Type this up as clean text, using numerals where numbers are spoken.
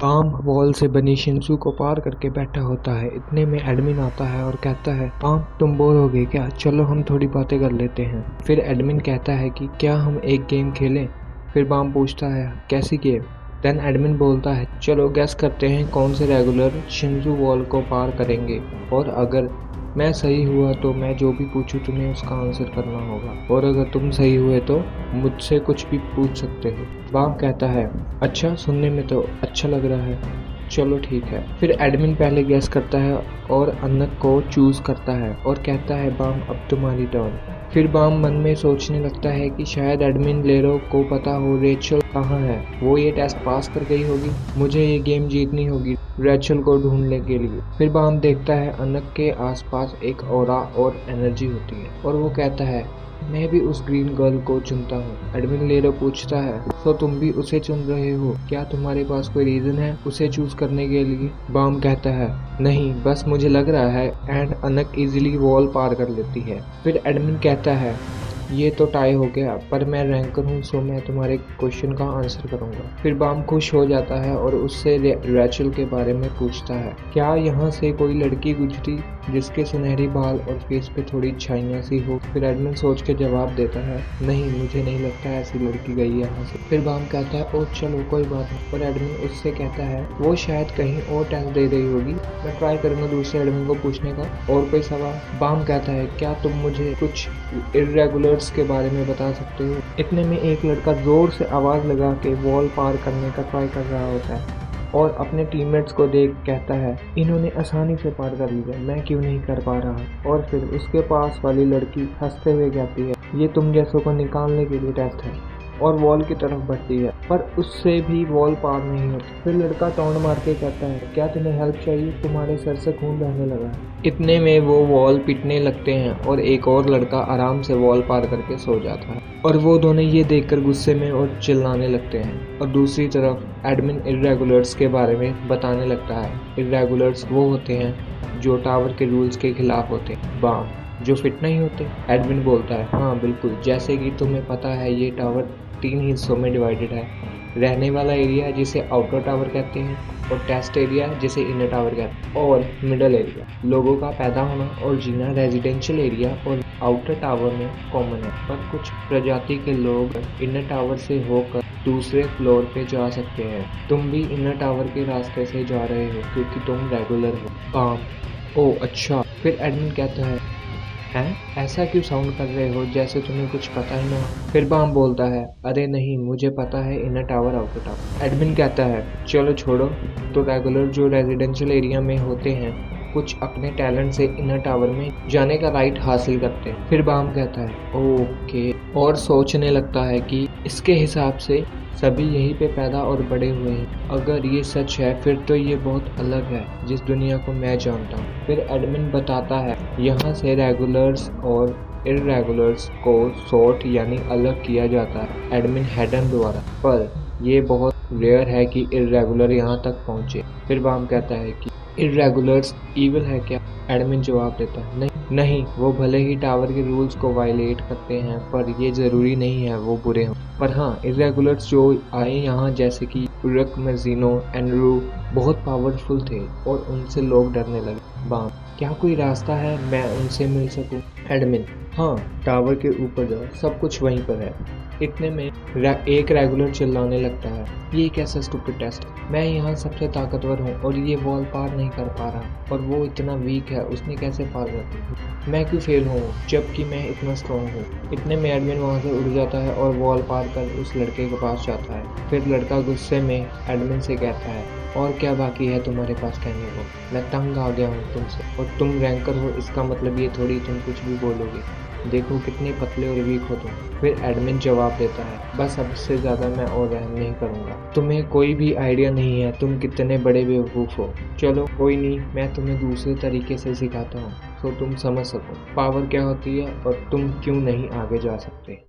काम वॉल से बनी शिनसू को पार करके बैठा होता है। इतने में एडमिन आता है और कहता है, काम तुम बोर हो गए क्या? चलो हम थोड़ी बातें कर लेते हैं। फिर एडमिन कहता है कि क्या हम एक गेम खेलें? फिर बाम पूछता है, कैसी गेम? देन एडमिन बोलता है, चलो गैस करते हैं कौन से रेगुलर शिनसू वॉल को पार करेंगे, और अगर मैं सही हुआ तो मैं जो भी पूछूं तुम्हें उसका आंसर करना होगा, और अगर तुम सही हुए तो मुझसे कुछ भी पूछ सकते हो। बाम कहता है, अच्छा, सुनने में तो अच्छा लग रहा है, चलो ठीक है। फिर एडमिन पहले गैस करता है और अन्नक को चूज करता है और कहता है, बाम अब तुम्हारी टर्न। फिर बाम मन में सोचने लगता है कि शायद एडमिन लेरो को पता हो रेचल कहाँ है, वो ये टेस्ट पास कर गई होगी, मुझे ये गेम जीतनी होगी रेचल को ढूंढने के लिए। फिर बाम देखता है अन्नक के आसपास एक ऑरा और एनर्जी होती है, और वो कहता है, मैं भी उस ग्रीन गर्ल को चुनता हूँ। एडमिन लेरो पूछता है, तो तुम भी उसे चुन रहे हो? क्या तुम्हारे पास कोई रीजन है उसे चूज करने के लिए? बाम कहता है, नहीं, बस मुझे लग रहा है एंड अनक इजीली वॉल पार कर लेती है। फिर एडमिन कहता है, ये तो टाई हो गया, पर मैं रैंकर हूँ सो मैं तुम्हारे क्वेश्चन का आंसर करूंगा। फिर बाम खुश हो जाता है और उससे रैचल के बारे में पूछता है, क्या यहाँ से कोई लड़की गुजरी जिसके सुनहरी बाल और फेस पे थोड़ी छाइयाँ सी हो? फिर एडमिन सोच के जवाब देता है, नहीं, मुझे नहीं लगता ऐसी लड़की गई यहाँ से। फिर बाम कहता है, ओ चलो कोई बात नहीं। और एडमिन उससे कहता है, वो शायद कहीं और टेस्ट दे रही होगी, मैं ट्राई करूंगा दूसरे एडमिन को पूछने का। और कोई सवाल? बाम कहता है, क्या तुम मुझे कुछ इर्रेगुलर्स के बारे में बता सकते हो? इतने में एक लड़का जोर से आवाज लगा के वॉल पार करने का ट्राई कर रहा होता है और अपने टीममेट्स को देख कहता है, इन्होंने आसानी से पार कर लिया, मैं क्यों नहीं कर पा रहा? और फिर उसके पास वाली लड़की हंसते हुए कहती है, ये तुम जैसों को निकालने के लिए टेस्ट है, और वॉल की तरफ बढ़ती है, पर उससे भी वॉल पार नहीं होती। फिर लड़का टॉन्ट मार के कहता है, क्या तुम्हें हेल्प चाहिए? तुम्हारे सर से खून बहने लगा है। इतने में वो वॉल पीटने लगते हैं और एक और लड़का आराम से वॉल पार करके सो जाता है, और वो दोनों ये देखकर गुस्से में और चिल्लाने लगते हैं। और दूसरी तरफ एडमिन इर्रेगुलर्स के बारे में बताने लगता है। इर्रेगुलर्स वो होते हैं जो टावर के रूल्स के खिलाफ होते हैं। बाम, जो फिट नहीं होते? एडमिन बोलता है, हाँ बिल्कुल, जैसे कि तुम्हें पता है ये टावर 3 हिस्सों में डिवाइडेड है, रहने वाला एरिया जिसे आउटर टावर कहते हैं, और टेस्ट एरिया जिसे इनर टावर कहते हैं, और मिडल एरिया लोगों का पैदा होना और जीना रेजिडेंशियल एरिया और आउटर टावर में कॉमन है। पर कुछ प्रजाति के लोग इनर टावर से होकर दूसरे फ्लोर पे जा सकते हैं। तुम भी इनर टावर के रास्ते से जा रहे हो क्योंकि तुम रेगुलर हो। काम, ओ अच्छा। फिर एडमिन कहता है, हैं? ऐसा क्यों साउंड कर रहे हो जैसे तुम्हें कुछ पता ही ना हो? फिर बाम बोलता है, अरे नहीं, मुझे पता है inner tower outer tower. Admin कहता है, चलो छोड़ो। तो रेगुलर जो रेजिडेंशियल एरिया में होते हैं कुछ अपने टैलेंट से इनर टावर में जाने का राइट हासिल करते हैं। फिर बाम कहता है, ओके, और सोचने लगता है कि इसके हिसाब से सभी यहीं पे पैदा और बड़े हुए हैं। अगर ये सच है फिर तो ये बहुत अलग है जिस दुनिया को मैं जानता हूँ। फिर एडमिन बताता है, यहाँ से रेगुलर्स और इर्रेगुलर्स को सॉर्ट यानी अलग किया जाता है एडमिन हेडन द्वारा, पर ये बहुत रेयर है कि इर्रेगुलर यहाँ तक पहुँचे। फिर बाम कहता है कि इर्रेगुलर्स ईविल है क्या? एडमिन जवाब देता है, नहीं, वो भले ही टावर के रूल्स को वायलेट करते हैं पर ये जरूरी नहीं है वो बुरे हों। पर हाँ, इर्रेगुलर्स जो आए यहाँ जैसे कि उरक, मजीनो, एनरू बहुत पावरफुल थे और उनसे लोग डरने लगे। बाम, क्या कोई रास्ता है मैं उनसे मिल सकूं? एडमिन, हाँ, टावर के ऊपर जाओ, सब कुछ वहीं पर है। इतने में एक रेगुलर चिल्लाने लगता है, ये कैसा स्टूपिड टेस्ट, मैं यहाँ सबसे ताकतवर हूँ और ये वॉल पार नहीं कर पा रहा, और वो इतना वीक है, उसने कैसे पार कर दी? मैं क्यों फेल हूँ जबकि मैं इतना स्ट्रॉन्ग हूँ? इतने में एडमिन वहाँ से उड़ जाता है और वॉल पार कर उस लड़के के पास जाता है। फिर लड़का गुस्से में एडमिन से कहता है, और क्या बाकी है तुम्हारे पास कहने को? मैं तंग आ गया हूँ तुमसे, और तुम रैंकर हो, इसका मतलब ये थोड़ी तुम कुछ भी बोलोगे, देखो कितने पतले और वीक हो तुम। फिर एडमिन जवाब देता है, बस अब से ज़्यादा मैं और रहम नहीं करूँगा, तुम्हें कोई भी आइडिया नहीं है तुम कितने बड़े बेवकूफ़ हो। चलो कोई नहीं, मैं तुम्हें दूसरे तरीके से सिखाता हूँ तो तुम समझ सको पावर क्या होती है और तुम क्यों नहीं आगे जा सकते।